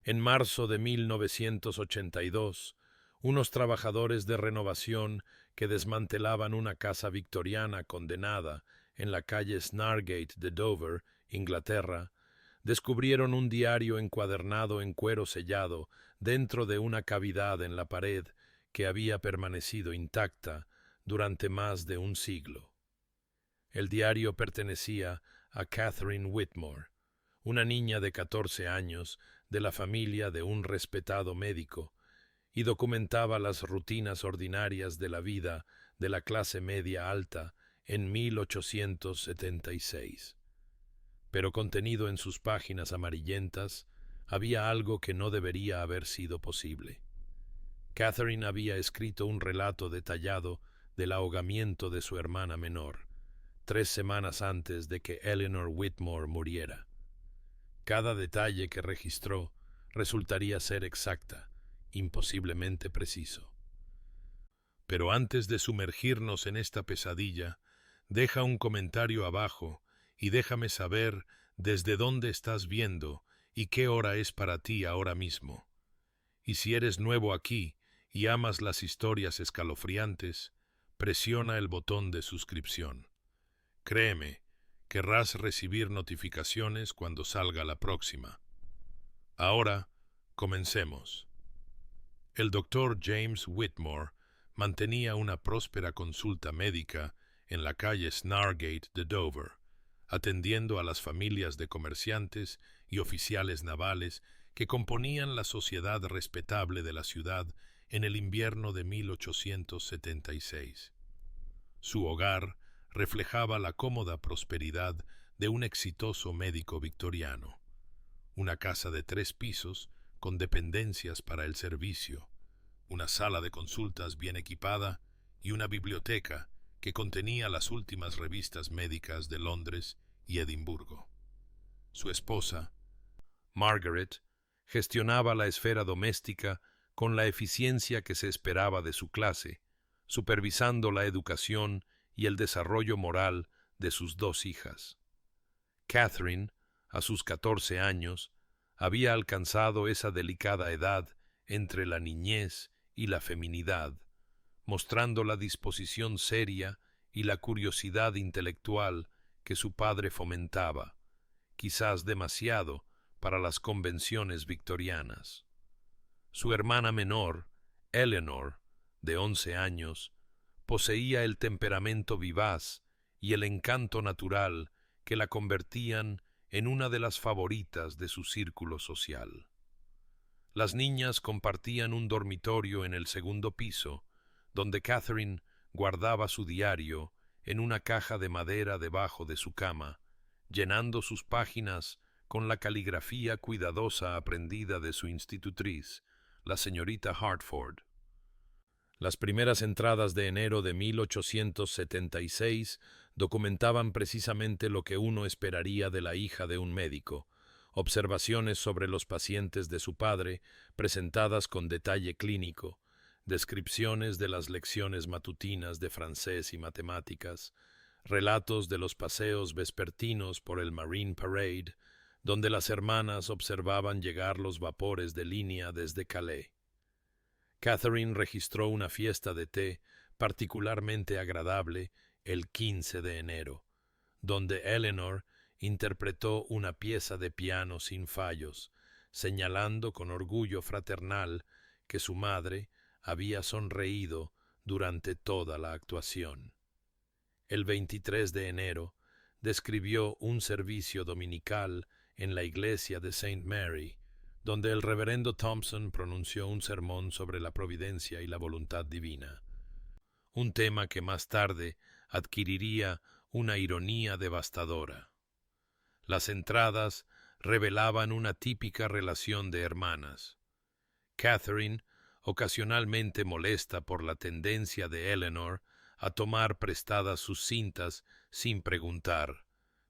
En marzo de 1982, unos trabajadores de renovación que desmantelaban una casa victoriana condenada en la calle Snargate de Dover, Inglaterra, descubrieron un diario encuadernado en cuero sellado dentro de una cavidad en la pared que había permanecido intacta durante más de un siglo. El diario pertenecía a Catherine Whitmore, una niña de 14 años de la familia de un respetado médico, y documentaba las rutinas ordinarias de la vida de la clase media alta en 1876. Pero contenido en sus páginas amarillentas había algo que no debería haber sido posible. Catherine había escrito un relato detallado del ahogamiento de su hermana menor, 3 semanas antes de que Eleanor Whitmore muriera. Cada detalle que registró resultaría ser exacta, imposiblemente preciso. Pero antes de sumergirnos en esta pesadilla, deja un comentario abajo y déjame saber desde dónde estás viendo y qué hora es para ti ahora mismo. Y si eres nuevo aquí y amas las historias escalofriantes, presiona el botón de suscripción. Créeme, querrás recibir notificaciones cuando salga la próxima. Ahora, comencemos. El doctor James Whitmore mantenía una próspera consulta médica en la calle Snargate de Dover, atendiendo a las familias de comerciantes y oficiales navales que componían la sociedad respetable de la ciudad en el invierno de 1876. Su hogar reflejaba la cómoda prosperidad de un exitoso médico victoriano. Una casa de 3 pisos con dependencias para el servicio, una sala de consultas bien equipada y una biblioteca que contenía las últimas revistas médicas de Londres y Edimburgo. Su esposa, Margaret, gestionaba la esfera doméstica con la eficiencia que se esperaba de su clase, supervisando la educación y el desarrollo moral de sus 2 hijas. Catherine, a sus 14 años, había alcanzado esa delicada edad entre la niñez y la feminidad, mostrando la disposición seria y la curiosidad intelectual que su padre fomentaba, quizás demasiado para las convenciones victorianas. Su hermana menor, Eleanor, de 11 años, poseía el temperamento vivaz y el encanto natural que la convertían en una de las favoritas de su círculo social. Las niñas compartían un dormitorio en el segundo piso, donde Catherine guardaba su diario en una caja de madera debajo de su cama, llenando sus páginas con la caligrafía cuidadosa aprendida de su institutriz, la señorita Hartford. Las primeras entradas de enero de 1876 documentaban precisamente lo que uno esperaría de la hija de un médico: observaciones sobre los pacientes de su padre, presentadas con detalle clínico, descripciones de las lecciones matutinas de francés y matemáticas, relatos de los paseos vespertinos por el Marine Parade, donde las hermanas observaban llegar los vapores de línea desde Calais. Catherine registró una fiesta de té particularmente agradable el 15 de enero, donde Eleanor interpretó una pieza de piano sin fallos, señalando con orgullo fraternal que su madre había sonreído durante toda la actuación. El 23 de enero describió un servicio dominical en la iglesia de St. Mary, donde el reverendo Thompson pronunció un sermón sobre la providencia y la voluntad divina, un tema que más tarde adquiriría una ironía devastadora. Las entradas revelaban una típica relación de hermanas. Catherine, ocasionalmente molesta por la tendencia de Eleanor a tomar prestadas sus cintas sin preguntar,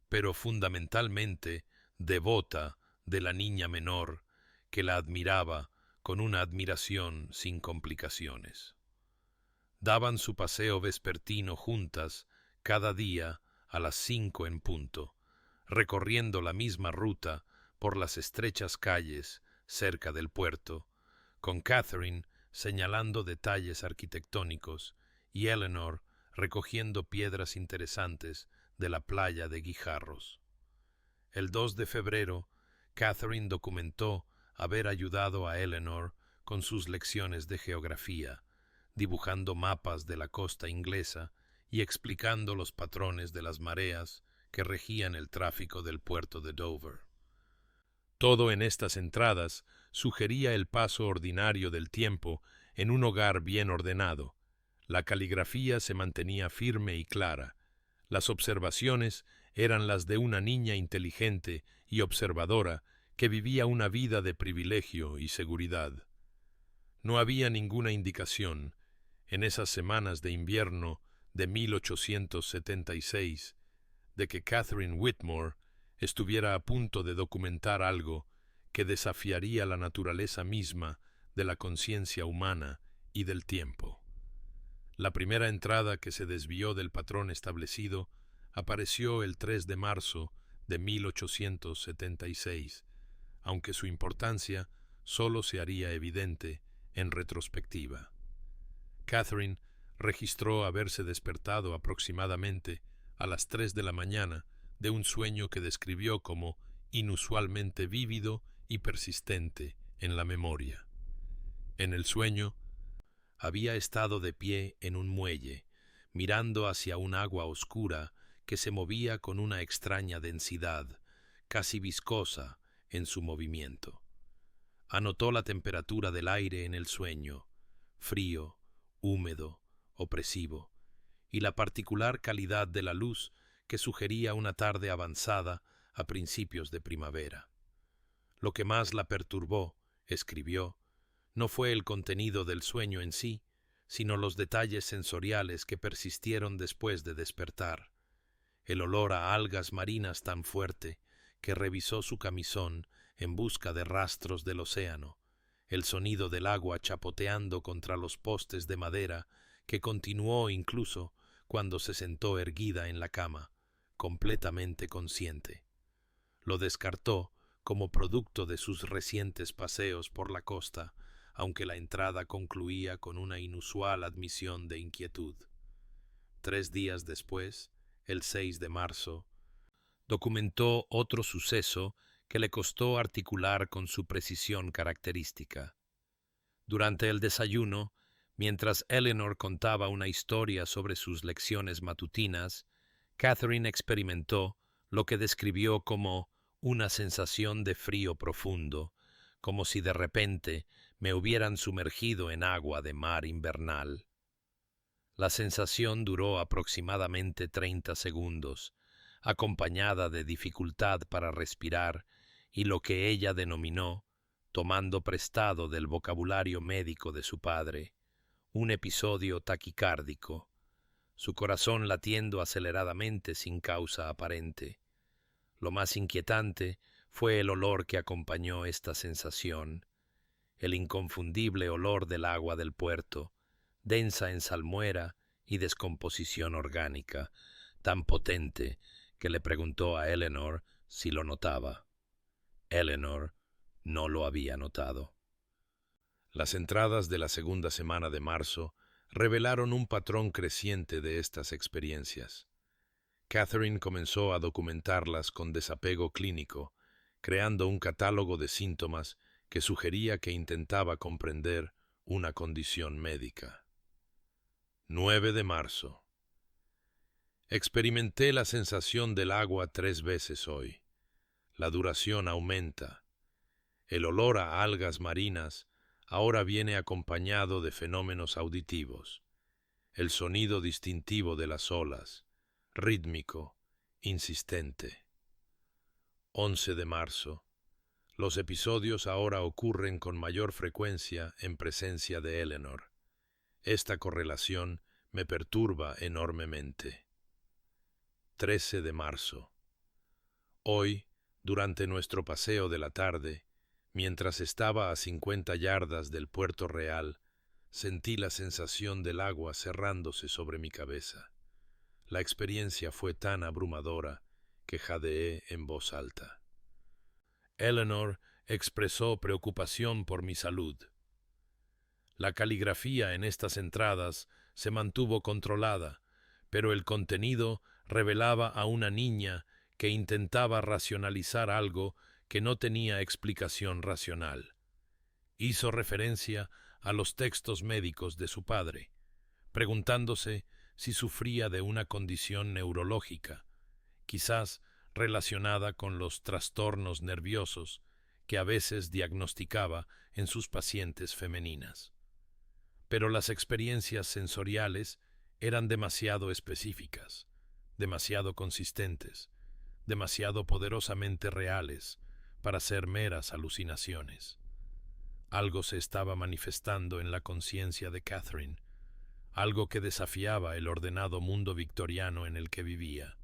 pero fundamentalmente devota de la niña menor, que la admiraba con una admiración sin complicaciones. Daban su paseo vespertino juntas cada día a las 5 en punto, recorriendo la misma ruta por las estrechas calles cerca del puerto, con Catherine señalando detalles arquitectónicos y Eleanor recogiendo piedras interesantes de la playa de Guijarros. El 2 de febrero, Catherine documentó haber ayudado a Eleanor con sus lecciones de geografía, dibujando mapas de la costa inglesa y explicando los patrones de las mareas que regían el tráfico del puerto de Dover. Todo en estas entradas sugería el paso ordinario del tiempo en un hogar bien ordenado. La caligrafía se mantenía firme y clara. Las observaciones eran las de una niña inteligente y observadora que vivía una vida de privilegio y seguridad. No había ninguna indicación, en esas semanas de invierno de 1876, de que Catherine Whitmore estuviera a punto de documentar algo que desafiaría la naturaleza misma de la conciencia humana y del tiempo. La primera entrada que se desvió del patrón establecido apareció el 3 de marzo de 1876, aunque su importancia solo se haría evidente en retrospectiva. Catherine registró haberse despertado aproximadamente a las 3 de la mañana de un sueño que describió como inusualmente vívido y persistente en la memoria. En el sueño, había estado de pie en un muelle, mirando hacia un agua oscura que se movía con una extraña densidad, casi viscosa, en su movimiento. Anotó la temperatura del aire en el sueño, frío, húmedo, opresivo, y la particular calidad de la luz que sugería una tarde avanzada a principios de primavera. Lo que más la perturbó, escribió, no fue el contenido del sueño en sí, sino los detalles sensoriales que persistieron después de despertar. El olor a algas marinas tan fuerte que revisó su camisón en busca de rastros del océano, el sonido del agua chapoteando contra los postes de madera que continuó incluso cuando se sentó erguida en la cama, completamente consciente. Lo descartó como producto de sus recientes paseos por la costa, aunque la entrada concluía con una inusual admisión de inquietud. 3 días después, el 6 de marzo, documentó otro suceso que le costó articular con su precisión característica. Durante el desayuno, mientras Eleanor contaba una historia sobre sus lecciones matutinas, Catherine experimentó lo que describió como una sensación de frío profundo, como si de repente me hubieran sumergido en agua de mar invernal. La sensación duró aproximadamente 30 segundos, acompañada de dificultad para respirar y lo que ella denominó, tomando prestado del vocabulario médico de su padre, un episodio taquicárdico, su corazón latiendo aceleradamente sin causa aparente. Lo más inquietante fue el olor que acompañó esta sensación, el inconfundible olor del agua del puerto, densa en salmuera y descomposición orgánica, tan potente que le preguntó a Eleanor si lo notaba. Eleanor no lo había notado. Las entradas de la segunda semana de marzo revelaron un patrón creciente de estas experiencias. Catherine comenzó a documentarlas con desapego clínico, creando un catálogo de síntomas que sugería que intentaba comprender una condición médica. 9 de marzo. Experimenté la sensación del agua 3 veces hoy. La duración aumenta. El olor a algas marinas ahora viene acompañado de fenómenos auditivos. El sonido distintivo de las olas, rítmico, insistente. 11 de marzo. Los episodios ahora ocurren con mayor frecuencia en presencia de Eleanor. Esta correlación me perturba enormemente. 13 de marzo. Hoy, durante nuestro paseo de la tarde, mientras estaba a 50 yardas del Puerto Real, sentí la sensación del agua cerrándose sobre mi cabeza. La experiencia fue tan abrumadora que jadeé en voz alta. Eleanor expresó preocupación por mi salud. La caligrafía en estas entradas se mantuvo controlada, pero el contenido revelaba a una niña que intentaba racionalizar algo que no tenía explicación racional. Hizo referencia a los textos médicos de su padre, preguntándose si sufría de una condición neurológica, quizás relacionada con los trastornos nerviosos que a veces diagnosticaba en sus pacientes femeninas. Pero las experiencias sensoriales eran demasiado específicas, demasiado consistentes, demasiado poderosamente reales para ser meras alucinaciones. Algo se estaba manifestando en la conciencia de Catherine, algo que desafiaba el ordenado mundo victoriano en el que vivía.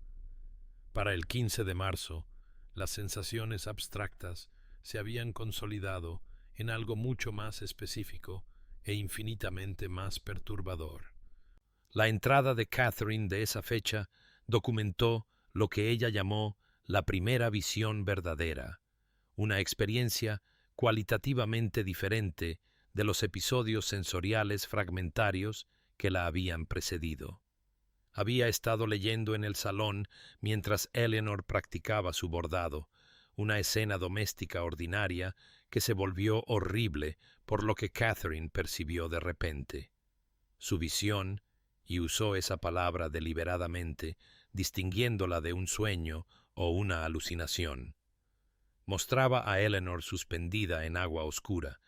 Para el 15 de marzo, las sensaciones abstractas se habían consolidado en algo mucho más específico e infinitamente más perturbador. La entrada de Catherine de esa fecha documentó lo que ella llamó la primera visión verdadera, una experiencia cualitativamente diferente de los episodios sensoriales fragmentarios que la habían precedido. Había estado leyendo en el salón mientras Eleanor practicaba su bordado, una escena doméstica ordinaria que se volvió horrible por lo que Catherine percibió de repente. Su visión, y usó esa palabra deliberadamente, distinguiéndola de un sueño o una alucinación, mostraba a Eleanor suspendida en agua oscura,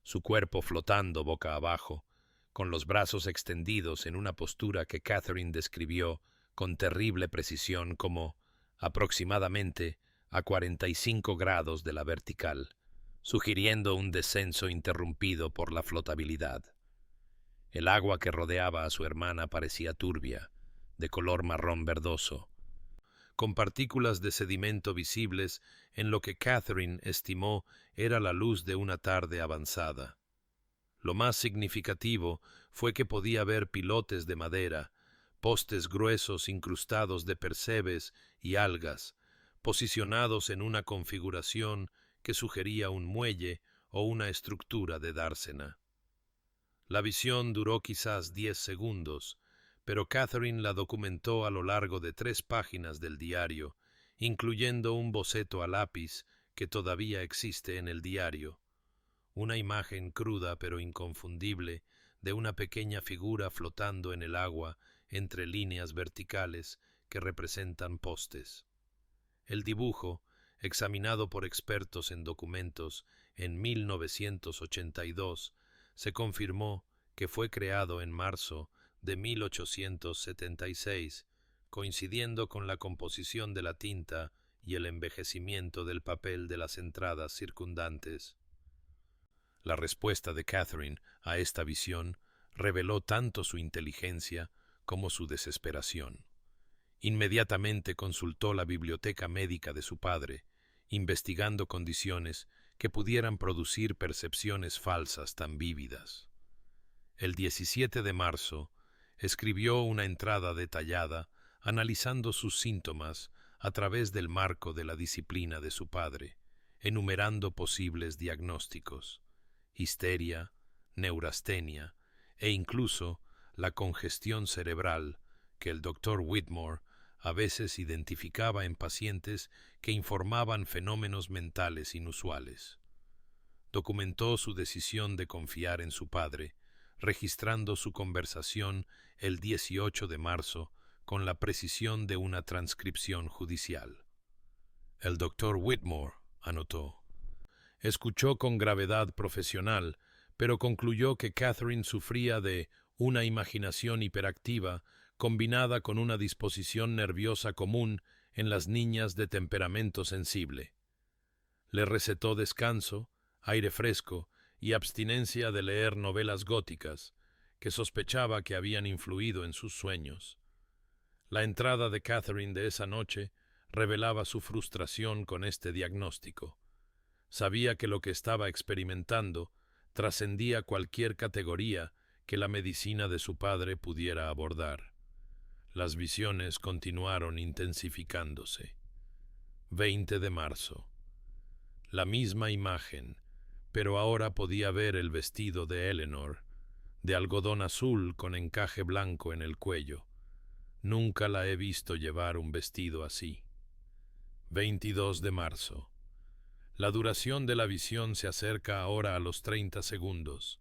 su cuerpo flotando boca abajo, con los brazos extendidos en una postura que Catherine describió con terrible precisión como aproximadamente a 45 grados de la vertical, sugiriendo un descenso interrumpido por la flotabilidad. El agua que rodeaba a su hermana parecía turbia, de color marrón verdoso, con partículas de sedimento visibles en lo que Catherine estimó era la luz de una tarde avanzada. Lo más significativo fue que podía ver pilotes de madera, postes gruesos incrustados de percebes y algas, posicionados en una configuración que sugería un muelle o una estructura de dársena. La visión duró quizás 10 segundos, pero Catherine la documentó a lo largo de 3 páginas del diario, incluyendo un boceto a lápiz que todavía existe en el diario, una imagen cruda pero inconfundible de una pequeña figura flotando en el agua entre líneas verticales que representan postes. El dibujo, examinado por expertos en documentos en 1982, se confirmó que fue creado en marzo de 1876, coincidiendo con la composición de la tinta y el envejecimiento del papel de las entradas circundantes. La respuesta de Catherine a esta visión reveló tanto su inteligencia como su desesperación. Inmediatamente consultó la biblioteca médica de su padre, investigando condiciones que pudieran producir percepciones falsas tan vívidas. El 17 de marzo escribió una entrada detallada analizando sus síntomas a través del marco de la disciplina de su padre, enumerando posibles diagnósticos: histeria, neurastenia e incluso la congestión cerebral que el Dr. Whitmore a veces identificaba en pacientes que informaban fenómenos mentales inusuales. Documentó su decisión de confiar en su padre, registrando su conversación el 18 de marzo con la precisión de una transcripción judicial. El Dr. Whitmore, anotó, escuchó con gravedad profesional, pero concluyó que Catherine sufría de una imaginación hiperactiva combinada con una disposición nerviosa común en las niñas de temperamento sensible. Le recetó descanso, aire fresco y abstinencia de leer novelas góticas, que sospechaba que habían influido en sus sueños. La entrada de Catherine de esa noche revelaba su frustración con este diagnóstico. Sabía que lo que estaba experimentando trascendía cualquier categoría que la medicina de su padre pudiera abordar. Las visiones continuaron intensificándose. 20 de marzo. La misma imagen, pero ahora podía ver el vestido de Eleanor, de algodón azul con encaje blanco en el cuello. Nunca la he visto llevar un vestido así. 22 de marzo. La duración de la visión se acerca ahora a los 30 segundos.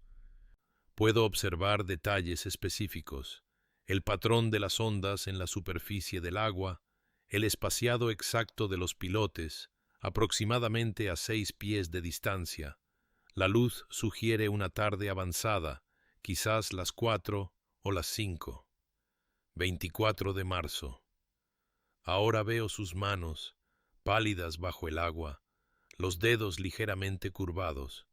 Puedo observar detalles específicos, el patrón de las ondas en la superficie del agua, el espaciado exacto de los pilotes, aproximadamente a 6 pies de distancia. La luz sugiere una tarde avanzada, quizás las 4 o las 5. 24 de marzo. Ahora veo sus manos, pálidas bajo el agua, los dedos ligeramente curvados.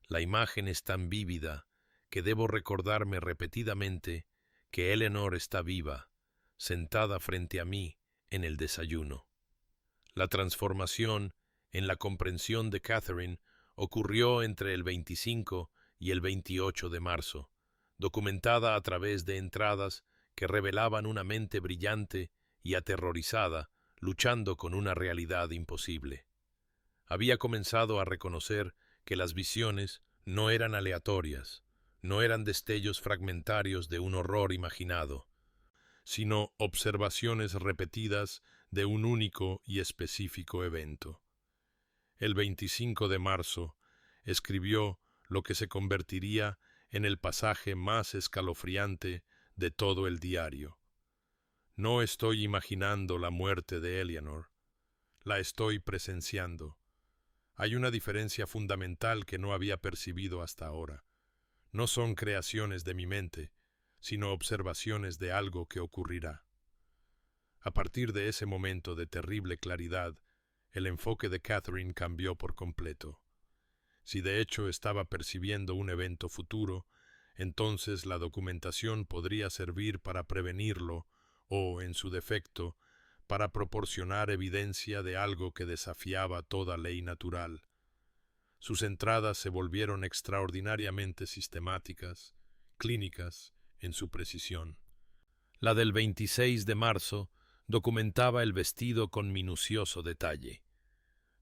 La imagen es tan vívida que debo recordarme repetidamente que Eleanor está viva, sentada frente a mí en el desayuno. La transformación en la comprensión de Catherine ocurrió entre el 25 y el 28 de marzo, documentada a través de entradas que revelaban una mente brillante y aterrorizada, luchando con una realidad imposible. Había comenzado a reconocer que las visiones no eran aleatorias, no eran destellos fragmentarios de un horror imaginado, sino observaciones repetidas de un único y específico evento. El 25 de marzo escribió lo que se convertiría en el pasaje más escalofriante de todo el diario. No estoy imaginando la muerte de Eleanor, la estoy presenciando. Hay una diferencia fundamental que no había percibido hasta ahora. No son creaciones de mi mente, sino observaciones de algo que ocurrirá. A partir de ese momento de terrible claridad, el enfoque de Catherine cambió por completo. Si de hecho estaba percibiendo un evento futuro, entonces la documentación podría servir para prevenirlo o, en su defecto, para proporcionar evidencia de algo que desafiaba toda ley natural. Sus entradas se volvieron extraordinariamente sistemáticas, clínicas en su precisión. La del 26 de marzo documentaba el vestido con minucioso detalle.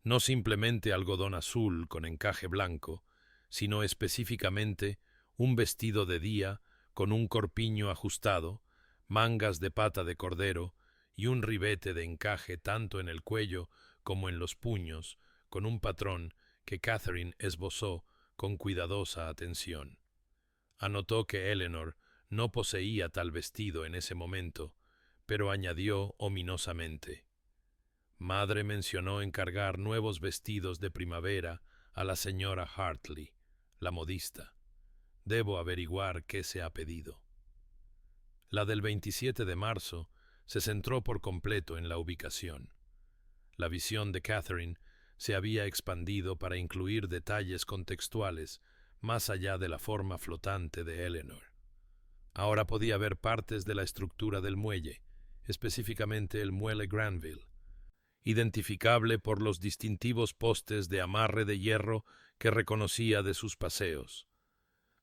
No simplemente algodón azul con encaje blanco, sino específicamente un vestido de día con un corpiño ajustado, mangas de pata de cordero y un ribete de encaje tanto en el cuello como en los puños, con un patrón que Catherine esbozó con cuidadosa atención. Anotó que Eleanor no poseía tal vestido en ese momento, pero añadió ominosamente: Madre mencionó encargar nuevos vestidos de primavera a la señora Hartley, la modista. Debo averiguar qué se ha pedido. La del 27 de marzo se centró por completo en la ubicación. La visión de Catherine se había expandido para incluir detalles contextuales más allá de la forma flotante de Eleanor. Ahora podía ver partes de la estructura del muelle, específicamente el muelle Granville, identificable por los distintivos postes de amarre de hierro que reconocía de sus paseos.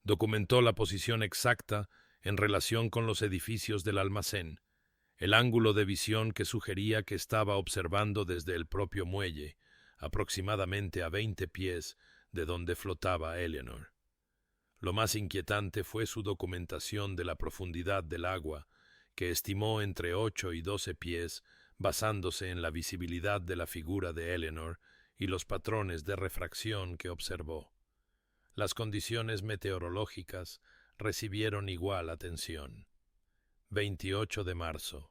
Documentó la posición exacta en relación con los edificios del almacén, el ángulo de visión que sugería que estaba observando desde el propio muelle, aproximadamente a 20 pies de donde flotaba Eleanor. Lo más inquietante fue su documentación de la profundidad del agua, que estimó entre 8 y 12 pies, basándose en la visibilidad de la figura de Eleanor y los patrones de refracción que observó. Las condiciones meteorológicas recibieron igual atención. 28 de marzo.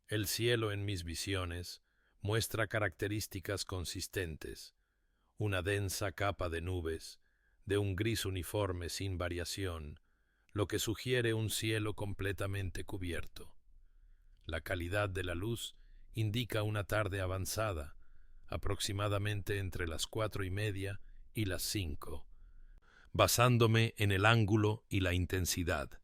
El cielo en mis visiones muestra características consistentes, una densa capa de nubes, de un gris uniforme sin variación, lo que sugiere un cielo completamente cubierto. La calidad de la luz indica una tarde avanzada, aproximadamente entre las 4:30 y las 5. Basándome en el ángulo y la intensidad,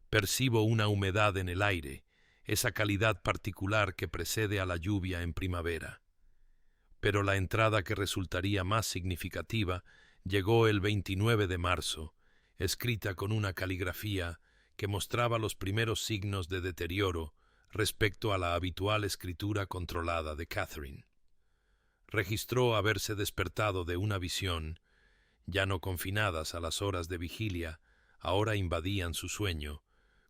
percibo una humedad en el aire, esa calidad particular que precede a la lluvia en primavera. Pero la entrada que resultaría más significativa llegó el 29 de marzo, escrita con una caligrafía que mostraba los primeros signos de deterioro respecto a la habitual escritura controlada de Catherine. registró haberse despertado de una visión, ya no confinadas a las horas de vigilia, ahora invadían su sueño,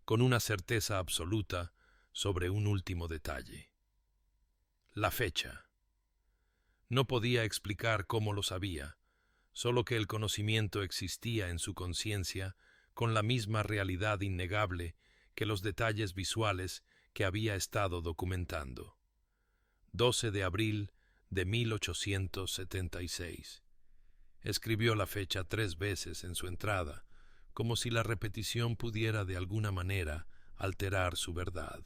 con una certeza absoluta sobre un último detalle. La fecha. No podía explicar cómo lo sabía, solo que el conocimiento existía en su conciencia con la misma realidad innegable que los detalles visuales que había estado documentando. 12 de abril de 1876. Escribió la fecha 3 veces en su entrada, como si la repetición pudiera de alguna manera alterar su verdad.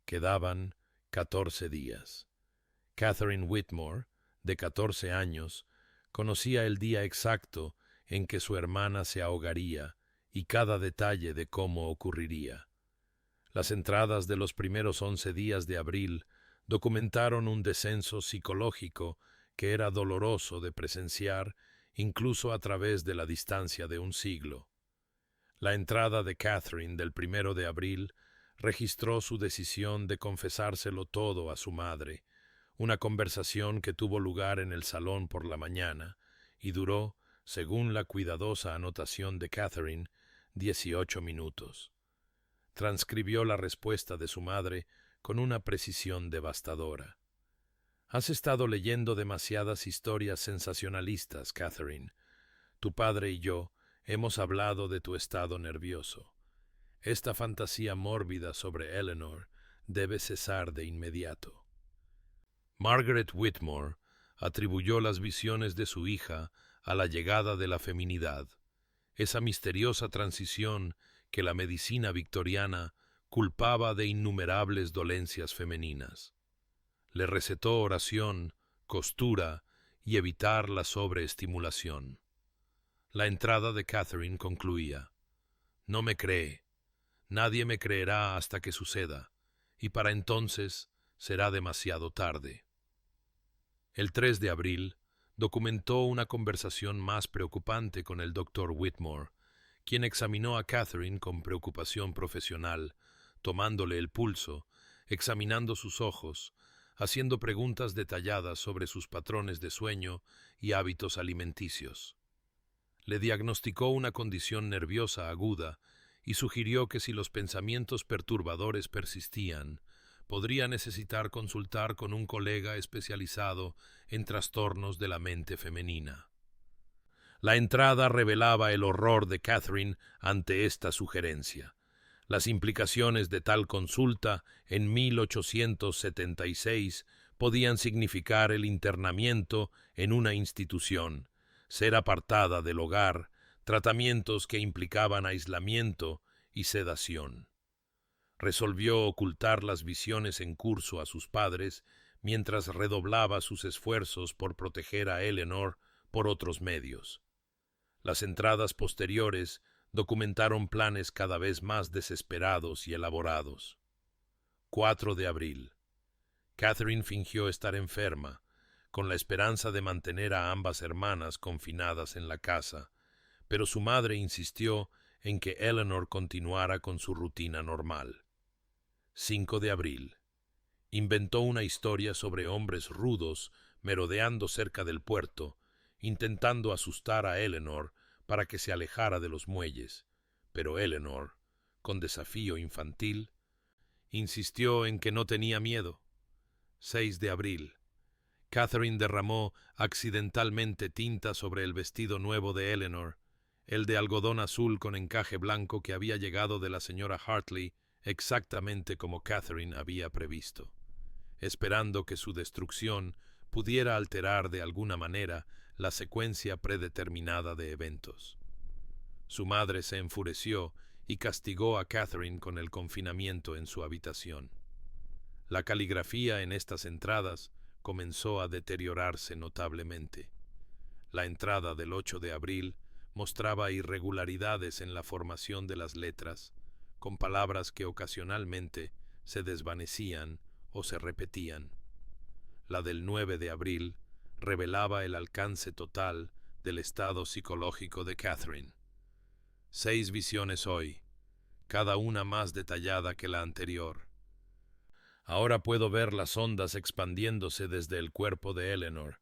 Quedaban 14 días. Catherine Whitmore, de 14 años, conocía el día exacto en que su hermana se ahogaría y cada detalle de cómo ocurriría. Las entradas de los primeros 11 días de abril documentaron un descenso psicológico que era doloroso de presenciar incluso a través de la distancia de un siglo. La entrada de Catherine del 1 de abril registró su decisión de confesárselo todo a su madre, una conversación que tuvo lugar en el salón por la mañana y duró, según la cuidadosa anotación de Catherine, 18 minutos. Transcribió la respuesta de su madre con una precisión devastadora. «Has estado leyendo demasiadas historias sensacionalistas, Catherine. Tu padre y yo hemos hablado de tu estado nervioso. Esta fantasía mórbida sobre Eleanor debe cesar de inmediato». Margaret Whitmore atribuyó las visiones de su hija a la llegada de la feminidad, esa misteriosa transición que la medicina victoriana culpaba de innumerables dolencias femeninas. Le recetó oración, costura y evitar la sobreestimulación. La entrada de Catherine concluía: «No me cree. Nadie me creerá hasta que suceda, y para entonces será demasiado tarde». El 3 de abril documentó una conversación más preocupante con el doctor Whitmore, quien examinó a Catherine con preocupación profesional, tomándole el pulso, examinando sus ojos, haciendo preguntas detalladas sobre sus patrones de sueño y hábitos alimenticios. Le diagnosticó una condición nerviosa aguda y sugirió que si los pensamientos perturbadores persistían, podría necesitar consultar con un colega especializado en trastornos de la mente femenina. La entrada revelaba el horror de Catherine ante esta sugerencia. Las implicaciones de tal consulta en 1876 podían significar el internamiento en una institución, ser apartada del hogar, tratamientos que implicaban aislamiento y sedación. Resolvió ocultar las visiones en curso a sus padres mientras redoblaba sus esfuerzos por proteger a Eleanor por otros medios. Las entradas posteriores documentaron planes cada vez más desesperados y elaborados. 4 de abril. Catherine fingió estar enferma, con la esperanza de mantener a ambas hermanas confinadas en la casa, pero su madre insistió en que Eleanor continuara con su rutina normal. 5 de abril. Inventó una historia sobre hombres rudos merodeando cerca del puerto, intentando asustar a Eleanor para que se alejara de los muelles, pero Eleanor, con desafío infantil, insistió en que no tenía miedo. 6 de abril. Catherine derramó accidentalmente tinta sobre el vestido nuevo de Eleanor, el de algodón azul con encaje blanco que había llegado de la señora Hartley, exactamente como Catherine había previsto, esperando que su destrucción pudiera alterar de alguna manera la secuencia predeterminada de eventos. Su madre se enfureció y castigó a Catherine con el confinamiento en su habitación. La caligrafía en estas entradas comenzó a deteriorarse notablemente. La entrada del 8 de abril mostraba irregularidades en la formación de las letras, con palabras que ocasionalmente se desvanecían o se repetían. La del 9 de abril revelaba el alcance total del estado psicológico de Catherine. 6 visiones hoy, cada una más detallada que la anterior. Ahora puedo ver las ondas expandiéndose desde el cuerpo de Eleanor.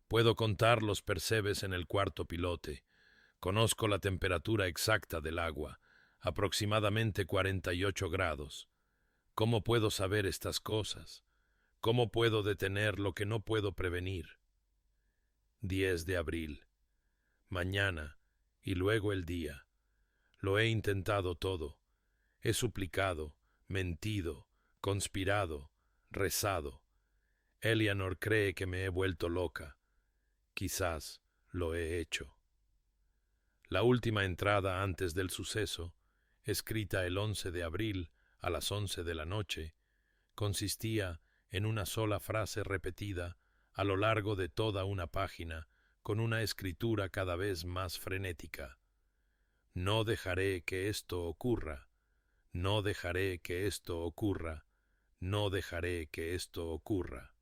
Puedo contar los percebes en el cuarto pilote. Conozco la temperatura exacta del agua, aproximadamente 48 grados. ¿Cómo puedo saber estas cosas? ¿Cómo puedo detener lo que no puedo prevenir? 10 de abril. Mañana, y luego el día. Lo he intentado todo. He suplicado, mentido, conspirado, rezado. Eleanor cree que me he vuelto loca. Quizás lo he hecho. La última entrada antes del suceso, escrita el 11 de abril a las 11 de la noche, consistía en una sola frase repetida a lo largo de toda una página con una escritura cada vez más frenética. No dejaré que esto ocurra, no dejaré que esto ocurra, no dejaré que esto ocurra.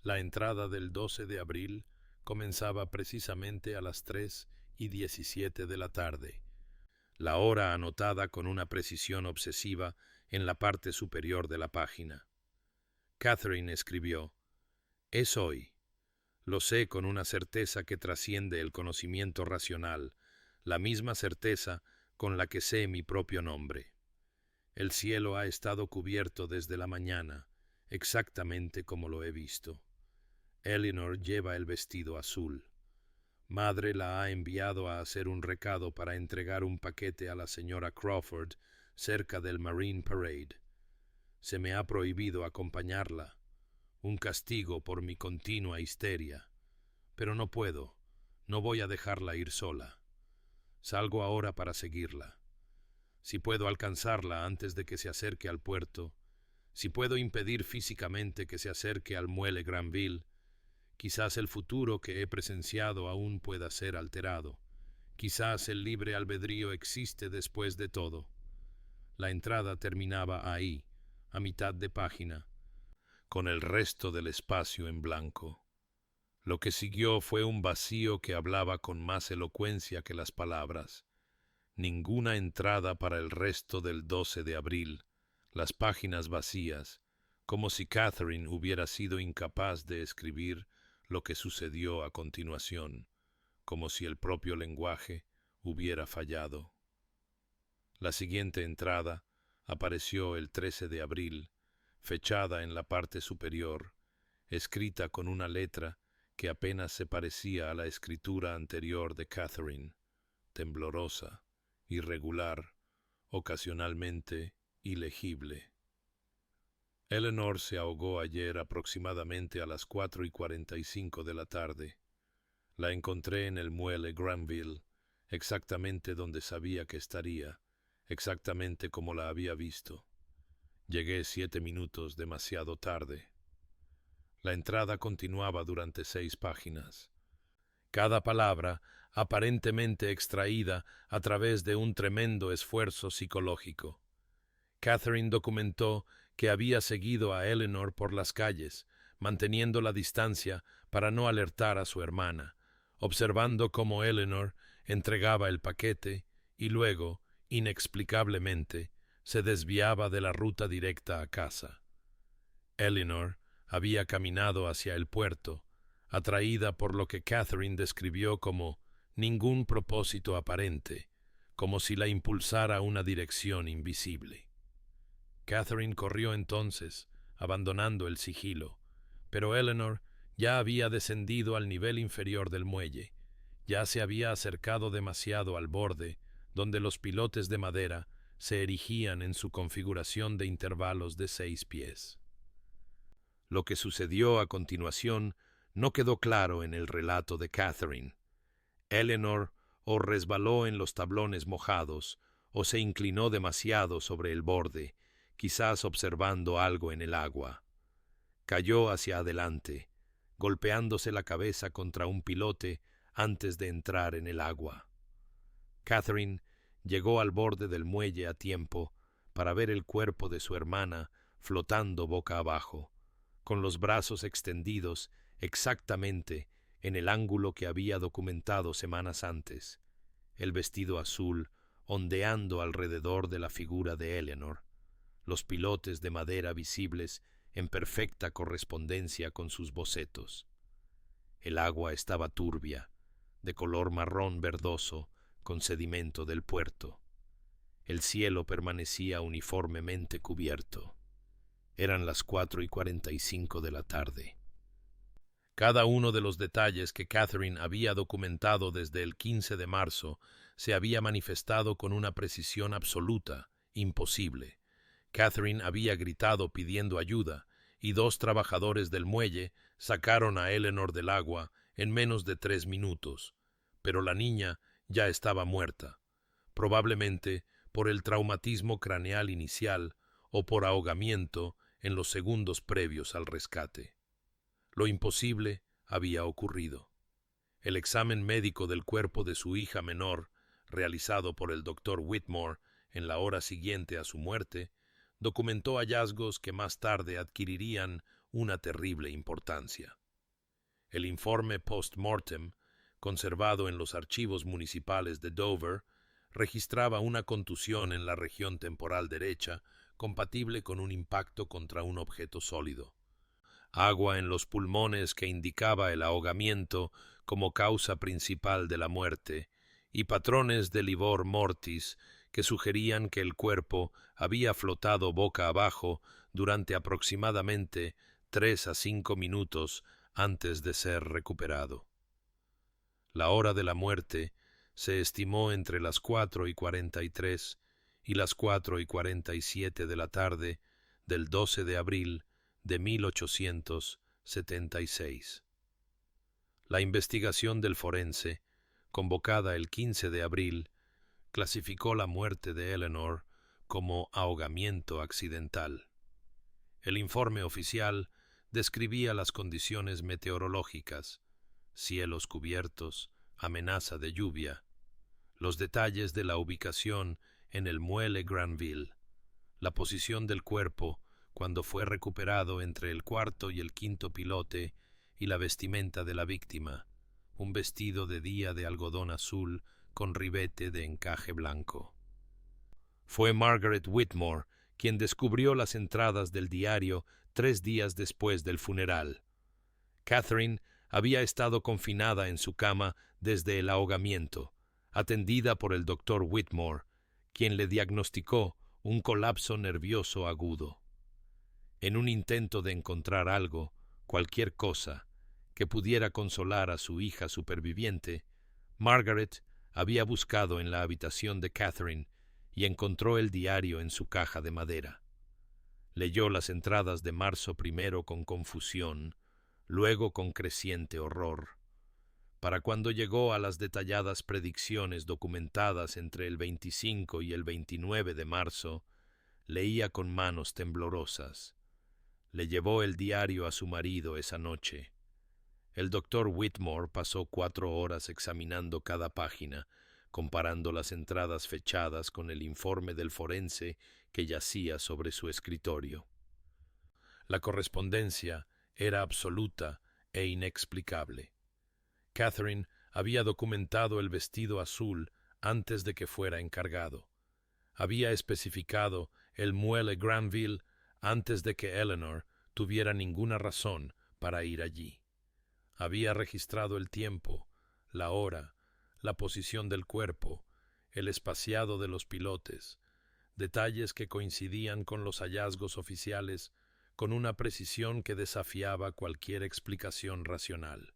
La entrada del 12 de abril comenzaba precisamente a las 3:17 de la tarde, la hora anotada con una precisión obsesiva en la parte superior de la página. Catherine escribió: «Es hoy. Lo sé con una certeza que trasciende el conocimiento racional, la misma certeza con la que sé mi propio nombre. El cielo ha estado cubierto desde la mañana, exactamente como lo he visto. Eleanor lleva el vestido azul. Madre la ha enviado a hacer un recado para entregar un paquete a la señora Crawford cerca del Marine Parade. Se me ha prohibido acompañarla, un castigo por mi continua histeria. Pero no puedo, no voy a dejarla ir sola. Salgo ahora para seguirla. Si puedo alcanzarla antes de que se acerque al puerto, si puedo impedir físicamente que se acerque al muelle Granville, quizás el futuro que he presenciado aún pueda ser alterado. Quizás el libre albedrío existe después de todo». La entrada terminaba ahí, a mitad de página, con el resto del espacio en blanco. Lo que siguió fue un vacío que hablaba con más elocuencia que las palabras. Ninguna entrada para el resto del 12 de abril, las páginas vacías, como si Catherine hubiera sido incapaz de escribir lo que sucedió a continuación, como si el propio lenguaje hubiera fallado. La siguiente entrada apareció el 13 de abril, fechada en la parte superior, escrita con una letra que apenas se parecía a la escritura anterior de Catherine, temblorosa, irregular, ocasionalmente ilegible. Eleanor se ahogó ayer aproximadamente a las 4:45 de la tarde. La encontré en el muelle Granville, exactamente donde sabía que estaría, exactamente como la había visto. Llegué 7 minutos demasiado tarde. La entrada continuaba durante 6 páginas. Cada palabra aparentemente extraída a través de un tremendo esfuerzo psicológico. Catherine documentó que había seguido a Eleanor por las calles, manteniendo la distancia para no alertar a su hermana, observando cómo Eleanor entregaba el paquete y luego, inexplicablemente, se desviaba de la ruta directa a casa. Eleanor había caminado hacia el puerto, atraída por lo que Catherine describió como ningún propósito aparente, como si la impulsara una dirección invisible. Catherine corrió entonces, abandonando el sigilo, pero Eleanor ya había descendido al nivel inferior del muelle, ya se había acercado demasiado al borde, donde los pilotes de madera se erigían en su configuración de intervalos de 6 pies. Lo que sucedió a continuación no quedó claro en el relato de Catherine. Eleanor o resbaló en los tablones mojados, o se inclinó demasiado sobre el borde, quizás observando algo en el agua. Cayó hacia adelante, golpeándose la cabeza contra un pilote antes de entrar en el agua. Catherine llegó al borde del muelle a tiempo para ver el cuerpo de su hermana flotando boca abajo, con los brazos extendidos exactamente en el ángulo que había documentado semanas antes, el vestido azul ondeando alrededor de la figura de Eleanor, los pilotes de madera visibles en perfecta correspondencia con sus bocetos. El agua estaba turbia, de color marrón verdoso, con sedimento del puerto. El cielo permanecía uniformemente cubierto. Eran las 4:45 de la tarde. Cada uno de los detalles que Catherine había documentado desde el 15 de marzo se había manifestado con una precisión absoluta, imposible. Catherine había gritado pidiendo ayuda, y 2 trabajadores del muelle sacaron a Eleanor del agua en menos de 3 minutos, pero la niña ya estaba muerta, probablemente por el traumatismo craneal inicial o por ahogamiento en los segundos previos al rescate. Lo imposible había ocurrido. El examen médico del cuerpo de su hija menor, realizado por el doctor Whitmore en la hora siguiente a su muerte, documentó hallazgos que más tarde adquirirían una terrible importancia. El informe post-mortem, conservado en los archivos municipales de Dover, registraba una contusión en la región temporal derecha compatible con un impacto contra un objeto sólido. Agua en los pulmones que indicaba el ahogamiento como causa principal de la muerte, y patrones de livor mortis que sugerían que el cuerpo había flotado boca abajo durante aproximadamente 3 a 5 minutos antes de ser recuperado. La hora de la muerte se estimó entre las 4:43 y las 4:47 de la tarde del 12 de abril de 1876. La investigación del forense, convocada el 15 de abril, clasificó la muerte de Eleanor como ahogamiento accidental. El informe oficial describía las condiciones meteorológicas: cielos cubiertos, amenaza de lluvia, los detalles de la ubicación en el muelle Granville, la posición del cuerpo cuando fue recuperado entre el 4º y el 5º pilote y la vestimenta de la víctima, un vestido de día de algodón azul con ribete de encaje blanco. Fue Margaret Whitmore quien descubrió las entradas del diario 3 días después del funeral. Catherine había estado confinada en su cama desde el ahogamiento, atendida por el doctor Whitmore, quien le diagnosticó un colapso nervioso agudo. En un intento de encontrar algo, cualquier cosa, que pudiera consolar a su hija superviviente, Margaret había buscado en la habitación de Catherine y encontró el diario en su caja de madera. Leyó las entradas de marzo primero con confusión, luego con creciente horror. Para cuando llegó a las detalladas predicciones documentadas entre el 25 y el 29 de marzo, leía con manos temblorosas. Le llevó el diario a su marido esa noche. El doctor Whitmore pasó 4 horas examinando cada página, comparando las entradas fechadas con el informe del forense que yacía sobre su escritorio. La correspondencia era absoluta e inexplicable. Catherine había documentado el vestido azul antes de que fuera encargado. Había especificado el muelle Granville antes de que Eleanor tuviera ninguna razón para ir allí. Había registrado el tiempo, la hora, la posición del cuerpo, el espaciado de los pilotes, detalles que coincidían con los hallazgos oficiales con una precisión que desafiaba cualquier explicación racional.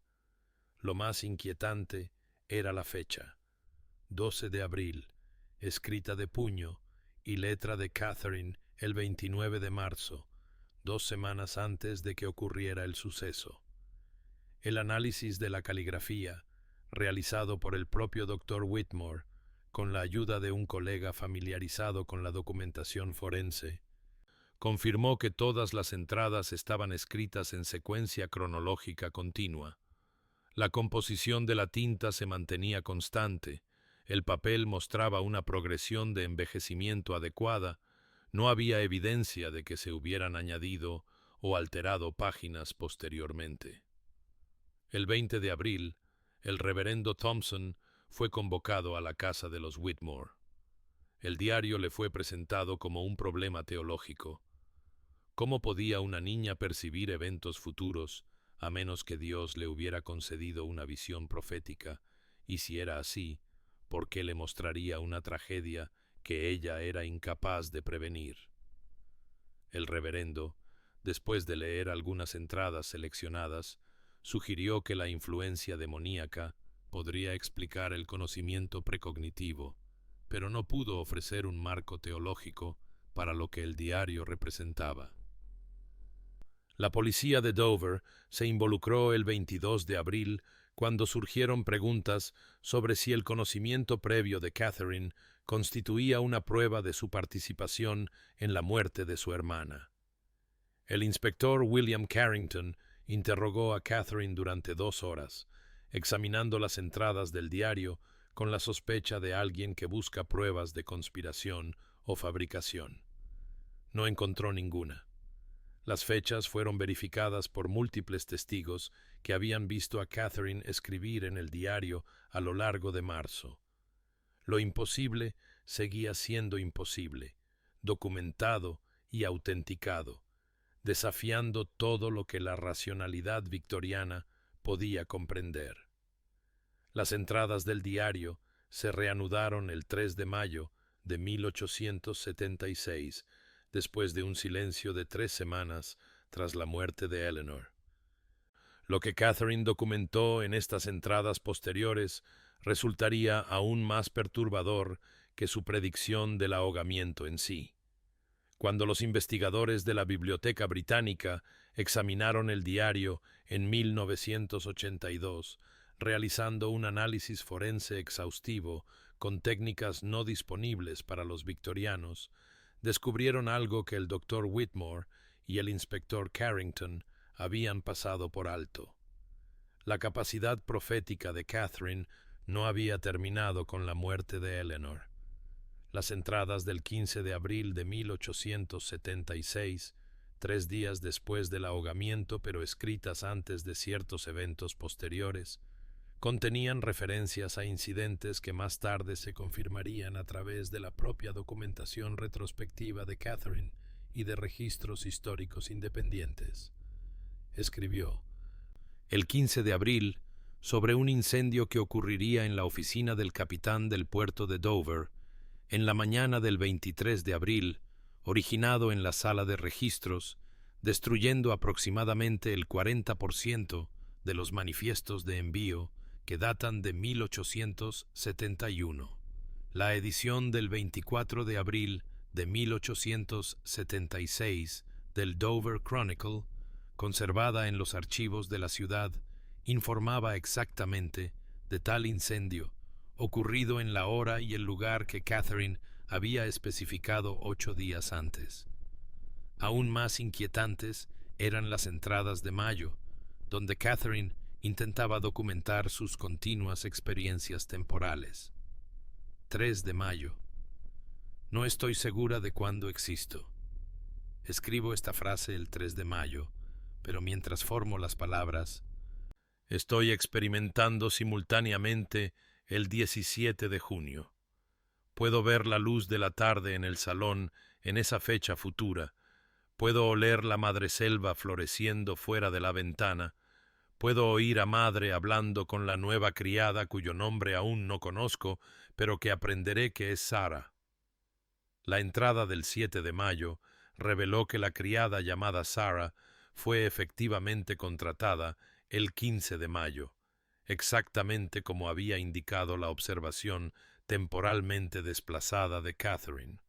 Lo más inquietante era la fecha, 12 de abril, escrita de puño y letra de Catherine el 29 de marzo, 2 semanas antes de que ocurriera el suceso. El análisis de la caligrafía, realizado por el propio doctor Whitmore, con la ayuda de un colega familiarizado con la documentación forense, confirmó que todas las entradas estaban escritas en secuencia cronológica continua. La composición de la tinta se mantenía constante, el papel mostraba una progresión de envejecimiento adecuada, no había evidencia de que se hubieran añadido o alterado páginas posteriormente. El 20 de abril, el reverendo Thompson fue convocado a la casa de los Whitmore. El diario le fue presentado como un problema teológico. ¿Cómo podía una niña percibir eventos futuros a menos que Dios le hubiera concedido una visión profética? Y si era así, ¿por qué le mostraría una tragedia que ella era incapaz de prevenir? El reverendo, después de leer algunas entradas seleccionadas, sugirió que la influencia demoníaca podría explicar el conocimiento precognitivo, pero no pudo ofrecer un marco teológico para lo que el diario representaba. La policía de Dover se involucró el 22 de abril cuando surgieron preguntas sobre si el conocimiento previo de Catherine constituía una prueba de su participación en la muerte de su hermana. El inspector William Carrington interrogó a Catherine durante 2 horas, examinando las entradas del diario con la sospecha de alguien que busca pruebas de conspiración o fabricación. No encontró ninguna. Las fechas fueron verificadas por múltiples testigos que habían visto a Catherine escribir en el diario a lo largo de marzo. Lo imposible seguía siendo imposible, documentado y autenticado, desafiando todo lo que la racionalidad victoriana podía comprender. Las entradas del diario se reanudaron el 3 de mayo de 1876, después de un silencio de 3 semanas tras la muerte de Eleanor. Lo que Catherine documentó en estas entradas posteriores resultaría aún más perturbador que su predicción del ahogamiento en sí. Cuando los investigadores de la Biblioteca Británica examinaron el diario en 1982, realizando un análisis forense exhaustivo con técnicas no disponibles para los victorianos, descubrieron algo que el Dr. Whitmore y el inspector Carrington habían pasado por alto. La capacidad profética de Catherine no había terminado con la muerte de Eleanor. Las entradas del 15 de abril de 1876, 3 días después del ahogamiento pero escritas antes de ciertos eventos posteriores, contenían referencias a incidentes que más tarde se confirmarían a través de la propia documentación retrospectiva de Catherine y de registros históricos independientes. Escribió, el 15 de abril, sobre un incendio que ocurriría en la oficina del capitán del puerto de Dover, en la mañana del 23 de abril, originado en la sala de registros, destruyendo aproximadamente el 40% de los manifiestos de envío que datan de 1871. La edición del 24 de abril de 1876 del Dover Chronicle, conservada en los archivos de la ciudad, informaba exactamente de tal incendio, ocurrido en la hora y el lugar que Catherine había especificado 8 días antes. Aún más inquietantes eran las entradas de mayo, donde Catherine intentaba documentar sus continuas experiencias temporales. 3 de mayo. No estoy segura de cuándo existo. Escribo esta frase el 3 de mayo, pero mientras formo las palabras, estoy experimentando simultáneamente el 17 de junio. Puedo ver la luz de la tarde en el salón en esa fecha futura. Puedo oler la madreselva floreciendo fuera de la ventana. Puedo oír a madre hablando con la nueva criada cuyo nombre aún no conozco, pero que aprenderé que es Sara. La entrada del 7 de mayo reveló que la criada llamada Sara fue efectivamente contratada el 15 de mayo, exactamente como había indicado la observación temporalmente desplazada de Catherine.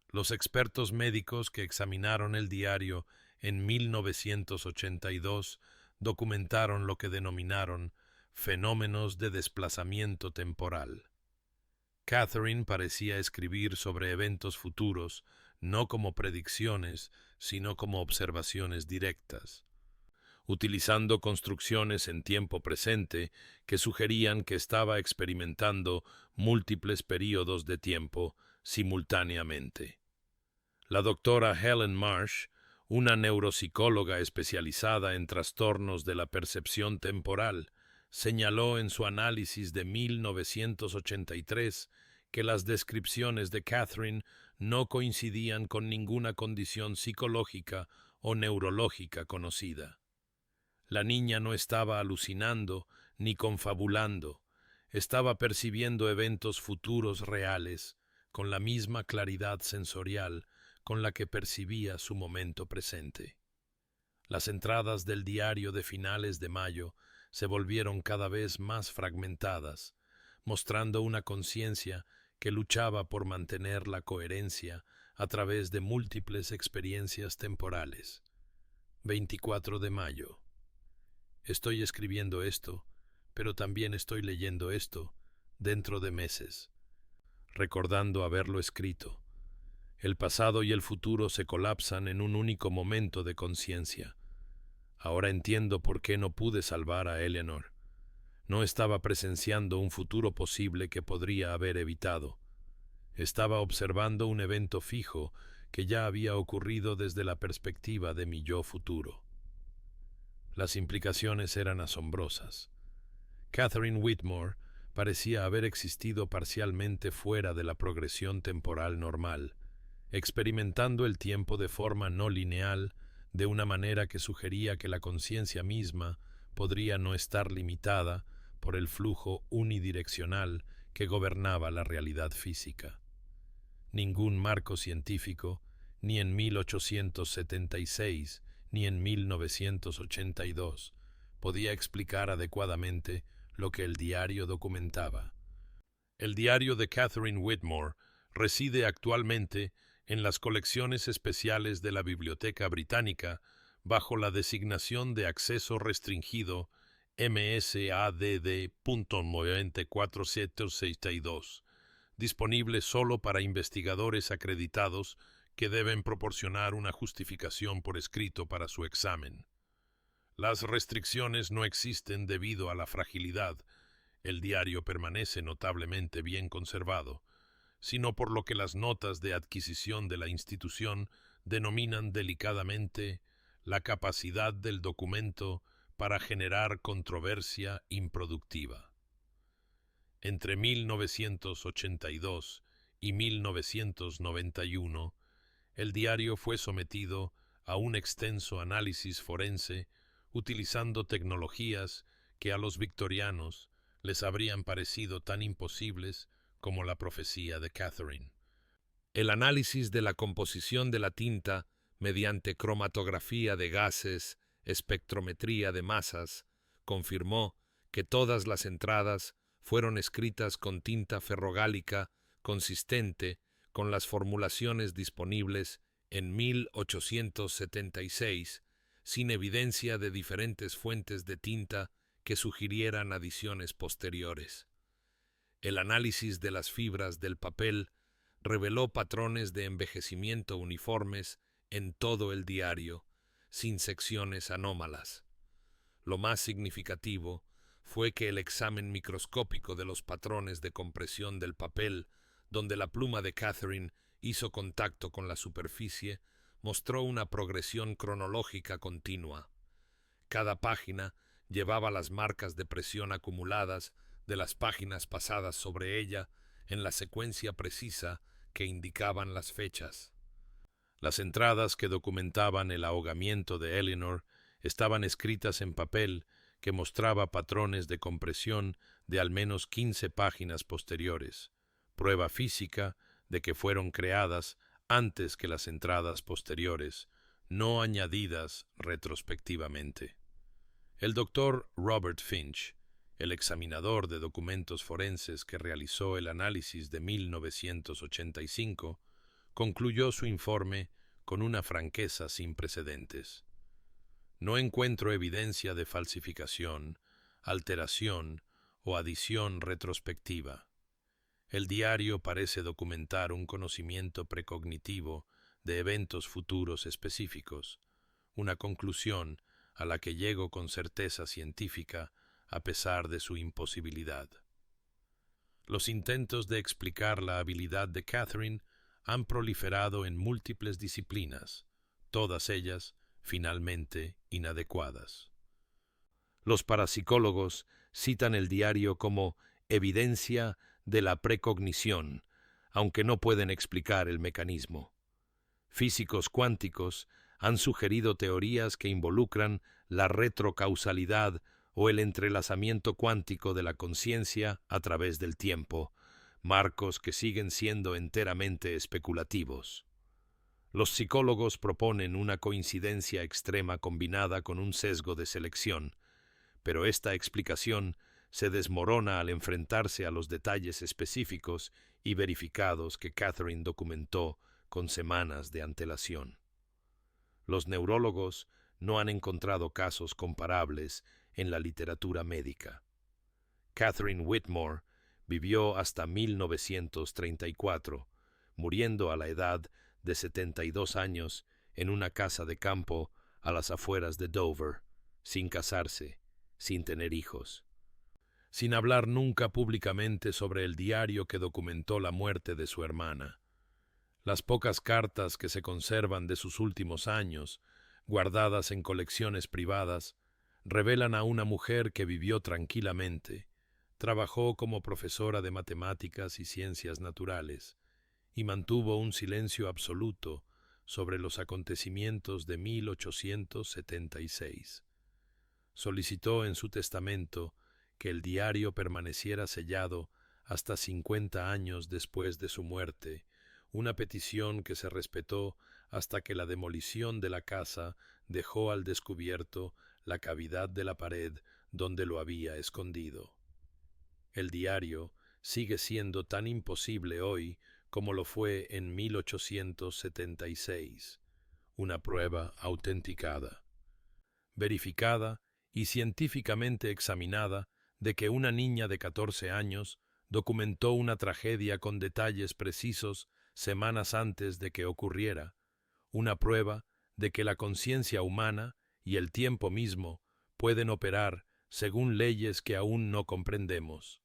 Los expertos médicos que examinaron el diario en 1982 documentaron lo que denominaron fenómenos de desplazamiento temporal. Catherine parecía escribir sobre eventos futuros, no como predicciones, sino como observaciones directas, utilizando construcciones en tiempo presente que sugerían que estaba experimentando múltiples períodos de tiempo simultáneamente. La doctora Helen Marsh, una neuropsicóloga especializada en trastornos de la percepción temporal, señaló en su análisis de 1983 que las descripciones de Catherine no coincidían con ninguna condición psicológica o neurológica conocida. La niña no estaba alucinando ni confabulando, estaba percibiendo eventos futuros reales con la misma claridad sensorial con la que percibía su momento presente. Las entradas del diario de finales de mayo se volvieron cada vez más fragmentadas, mostrando una conciencia que luchaba por mantener la coherencia a través de múltiples experiencias temporales. 24 de mayo. Estoy escribiendo esto, pero también estoy leyendo esto dentro de meses, recordando haberlo escrito. El pasado y el futuro se colapsan en un único momento de conciencia. Ahora entiendo por qué no pude salvar a Eleanor. No estaba presenciando un futuro posible que podría haber evitado. Estaba observando un evento fijo que ya había ocurrido desde la perspectiva de mi yo futuro. Las implicaciones eran asombrosas. Catherine Whitmore parecía haber existido parcialmente fuera de la progresión temporal normal, experimentando el tiempo de forma no lineal, de una manera que sugería que la conciencia misma podría no estar limitada por el flujo unidireccional que gobernaba la realidad física. Ningún marco científico, ni en 1876 ni en 1982, podía explicar adecuadamente lo que el diario documentaba. El diario de Catherine Whitmore reside actualmente en las colecciones especiales de la Biblioteca Británica bajo la designación de acceso restringido MSADD.9462, disponible solo para investigadores acreditados que deben proporcionar una justificación por escrito para su examen. Las restricciones no existen debido a la fragilidad. El diario permanece notablemente bien conservado, sino por lo que las notas de adquisición de la institución denominan delicadamente la capacidad del documento para generar controversia improductiva. Entre 1982 y 1991, el diario fue sometido a un extenso análisis forense utilizando tecnologías que a los victorianos les habrían parecido tan imposibles como la profecía de Catherine. El análisis de la composición de la tinta mediante cromatografía de gases, espectrometría de masas, confirmó que todas las entradas fueron escritas con tinta ferrogálica consistente con las formulaciones disponibles en 1876, sin evidencia de diferentes fuentes de tinta que sugirieran adiciones posteriores. El análisis de las fibras del papel reveló patrones de envejecimiento uniformes en todo el diario, sin secciones anómalas. Lo más significativo fue que el examen microscópico de los patrones de compresión del papel, donde la pluma de Catherine hizo contacto con la superficie, mostró una progresión cronológica continua. Cada página llevaba las marcas de presión acumuladas de las páginas pasadas sobre ella en la secuencia precisa que indicaban las fechas. Las entradas que documentaban el ahogamiento de Eleanor estaban escritas en papel que mostraba patrones de compresión de al menos 15 páginas posteriores, prueba física de que fueron creadas antes que las entradas posteriores, no añadidas retrospectivamente. El doctor Robert Finch, el examinador de documentos forenses que realizó el análisis de 1985, concluyó su informe con una franqueza sin precedentes. No encuentro evidencia de falsificación, alteración o adición retrospectiva. El diario parece documentar un conocimiento precognitivo de eventos futuros específicos, una conclusión a la que llego con certeza científica a pesar de su imposibilidad. Los intentos de explicar la habilidad de Catherine han proliferado en múltiples disciplinas, todas ellas finalmente inadecuadas. Los parapsicólogos citan el diario como evidencia de la precognición aunque no pueden explicar el mecanismo. Físicos cuánticos han sugerido teorías que involucran la retrocausalidad o el entrelazamiento cuántico de la conciencia a través del tiempo, marcos que siguen siendo enteramente especulativos. Los psicólogos proponen una coincidencia extrema combinada con un sesgo de selección, pero esta explicación se desmorona al enfrentarse a los detalles específicos y verificados que Catherine documentó con semanas de antelación. Los neurólogos no han encontrado casos comparables en la literatura médica. Catherine Whitmore vivió hasta 1934, muriendo a la edad de 72 años en una casa de campo a las afueras de Dover, sin casarse, sin tener hijos. Sin hablar nunca públicamente sobre el diario que documentó la muerte de su hermana. Las pocas cartas que se conservan de sus últimos años, guardadas en colecciones privadas, revelan a una mujer que vivió tranquilamente, trabajó como profesora de matemáticas y ciencias naturales, y mantuvo un silencio absoluto sobre los acontecimientos de 1876. Solicitó en su testamento que el diario permaneciera sellado hasta 50 años después de su muerte, una petición que se respetó hasta que la demolición de la casa dejó al descubierto la cavidad de la pared donde lo había escondido. El diario sigue siendo tan imposible hoy como lo fue en 1876, una prueba autenticada, verificada y científicamente examinada de que una niña de 14 años documentó una tragedia con detalles precisos semanas antes de que ocurriera, una prueba de que la conciencia humana y el tiempo mismo pueden operar según leyes que aún no comprendemos.